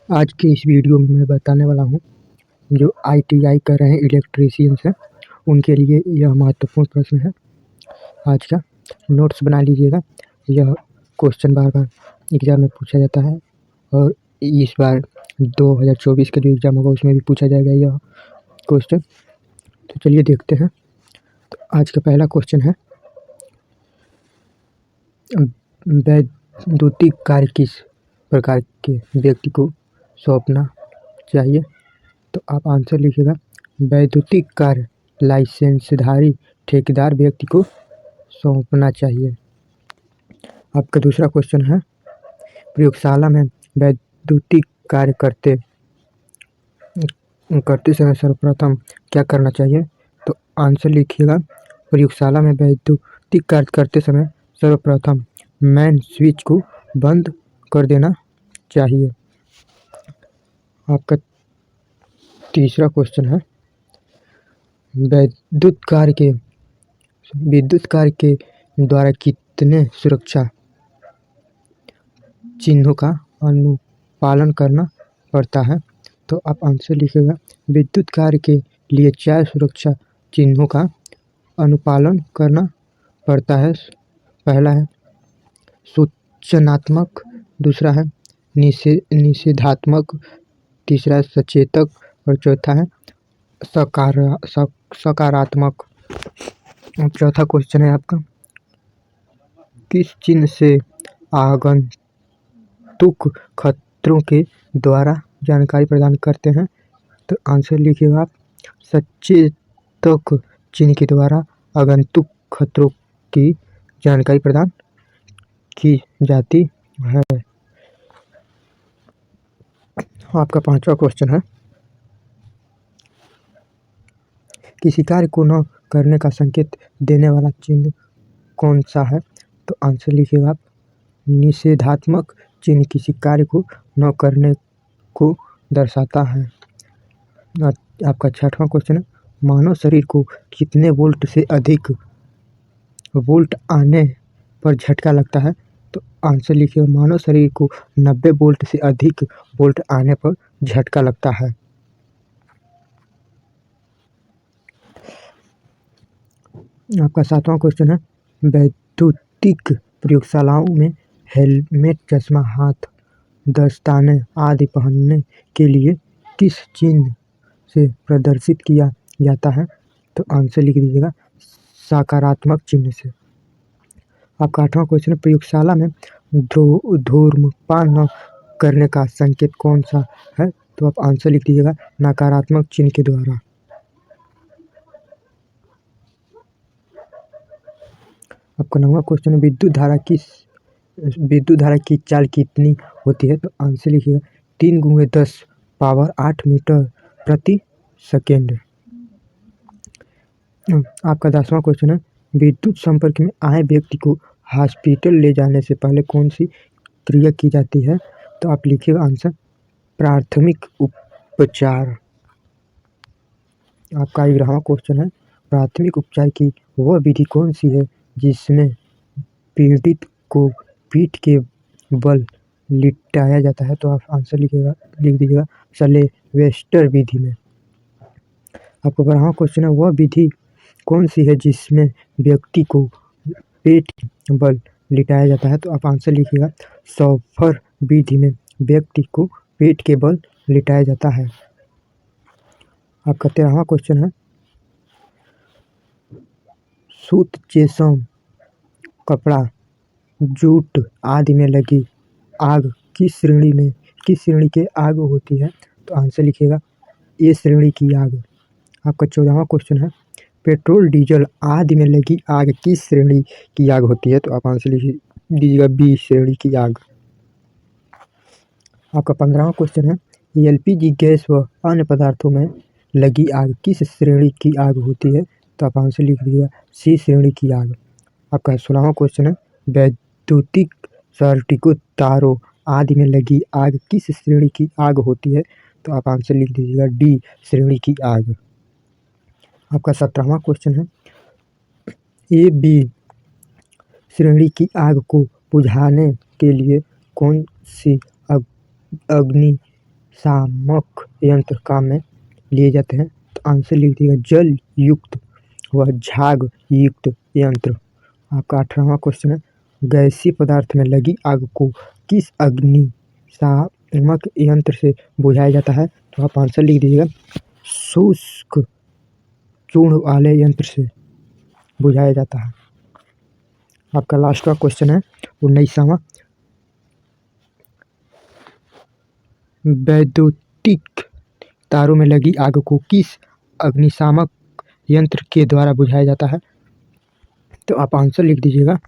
आज की इस वीडियो में मैं बताने वाला हूँ जो ITI कर रहे हैं इलेक्ट्रीशियंस हैं उनके लिए यह महत्वपूर्ण प्रश्न है। आज का नोट्स बना लीजिएगा। यह क्वेश्चन बार बार एग्ज़ाम में पूछा जाता है और इस बार 2024 का जो एग्ज़ाम होगा उसमें भी पूछा जाएगा यह क्वेश्चन। तो चलिए देखते हैं। तो आज का पहला क्वेश्चन है, वैद्युतिक कार्य किस प्रकार के व्यक्ति को सौंपना चाहिए? तो आप आंसर लिखिएगा, वैद्युतिक कार्य लाइसेंसधारी ठेकेदार व्यक्ति को सौंपना चाहिए। आपका दूसरा क्वेश्चन है, प्रयोगशाला में वैद्युतिक कार्य करते समय सर्वप्रथम क्या करना चाहिए? तो आंसर लिखिएगा, प्रयोगशाला में वैद्युतिक कार्य करते समय सर्वप्रथम मेन स्विच को बंद कर देना चाहिए। आपका तीसरा क्वेश्चन है, विद्युत कार्य के द्वारा कितने सुरक्षा चिन्हों का अनुपालन करना पड़ता है? तो आप आंसर लिखिएगा, विद्युत कार्य के लिए 4 सुरक्षा चिन्हों का अनुपालन करना पड़ता है। पहला है सूचनात्मक, दूसरा है निषेधात्मक, तीसरा सचेतक और चौथा है सकारात्मक। चौथा क्वेश्चन है आपका, किस चिन्ह से आगंतुक खतरों के द्वारा जानकारी प्रदान करते हैं? तो आंसर लिखिएगा आप, सचेतक चिन्ह के द्वारा आगंतुक खतरों की जानकारी प्रदान की जाती है। आपका पांचवा क्वेश्चन है, किसी कार्य को न करने का संकेत देने वाला चिन्ह कौन सा है? तो आंसर लिखिएगा आप, निषेधात्मक चिन्ह किसी कार्य को न करने को दर्शाता है। आपका छठवां क्वेश्चन है, मानव शरीर को कितने वोल्ट से अधिक वोल्ट आने पर झटका लगता है? तो आंसर लिखिए, मानव शरीर को 90 वोल्ट से अधिक वोल्ट आने पर झटका लगता है। आपका सातवां क्वेश्चन है, वैद्युतिक प्रयोगशालाओं में हेलमेट, चश्मा, हाथ दस्ताने आदि पहनने के लिए किस चिन्ह से प्रदर्शित किया जाता है? तो आंसर लिख दीजिएगा, सकारात्मक चिन्ह से। आपका आठवां क्वेश्चन है, प्रयोगशाला में धूम्रपान न करने का संकेत कौन सा है? तो आप आंसर लिख दीजिएगा, नकारात्मक चिन्ह के द्वारा। आपका नौवां क्वेश्चन है, विद्युत धारा की चाल कितनी होती है? तो आंसर लिखिएगा, 3×10⁸ मीटर प्रति सेकेंड। आपका 10वां क्वेश्चन है, विद्युत संपर्क में आए व्यक्ति को हॉस्पिटल ले जाने से पहले कौन सी क्रिया की जाती है? तो आप लिखिएगा आंसर, प्राथमिक उपचार। आपका 11वां क्वेश्चन है, प्राथमिक उपचार की वह विधि कौन सी है जिसमें पीड़ित को पीठ के बल लिटाया जाता है? तो आप आंसर लिख दीजिएगा, सलेवेस्टर विधि में। आपका 12वां क्वेश्चन है, वह विधि कौन सी है जिसमें व्यक्ति को पेट के बल लिटाया जाता है? तो आप आंसर लिखिएगा, शॉफर विधि में व्यक्ति को पेट के बल लिटाया जाता है। आपका 13वां क्वेश्चन है, सूत, चेसम, कपड़ा, जूट आदि में लगी आग किस श्रेणी के आग होती है? तो आंसर लिखिएगा, ए श्रेणी की आग। आपका 14वां क्वेश्चन है, पेट्रोल, डीजल आदि में लगी आग किस श्रेणी की आग होती है? तो आप आंसर लिख दीजिएगा, बी श्रेणी की आग। आपका 15वां क्वेश्चन है, LPG गैस व अन्य पदार्थों में लगी आग किस श्रेणी की आग होती है? तो आप आंसर लिख दीजिएगा, सी श्रेणी की आग। आपका 16वां क्वेश्चन है, वैद्युतिक सर्किटों, तारों आदि में लगी आग किस श्रेणी की आग होती है? तो आप आंसर लिख दीजिएगा, डी श्रेणी की आग। आपका 17वां क्वेश्चन है, ए बी श्रेणी की आग को बुझाने के लिए कौन सी अग्नि अग्निशामक यंत्र काम में लिए जाते हैं? तो आंसर लिख दीजिएगा जल युक्त व झाग युक्त यंत्र। आपका 18वां क्वेश्चन है, गैसीय पदार्थ में लगी आग को किस अग्निशामक यंत्र से बुझाया जाता है? तो आप आंसर लिख दीजिएगा शुष्क चूर्ण वाले यंत्र से बुझाया जाता है। आपका लास्टवा क्वेश्चन है 19वां, वैद्युतिक तारों में लगी आग को किस अग्निशामक यंत्र के द्वारा बुझाया जाता है? तो आप आंसर लिख दीजिएगा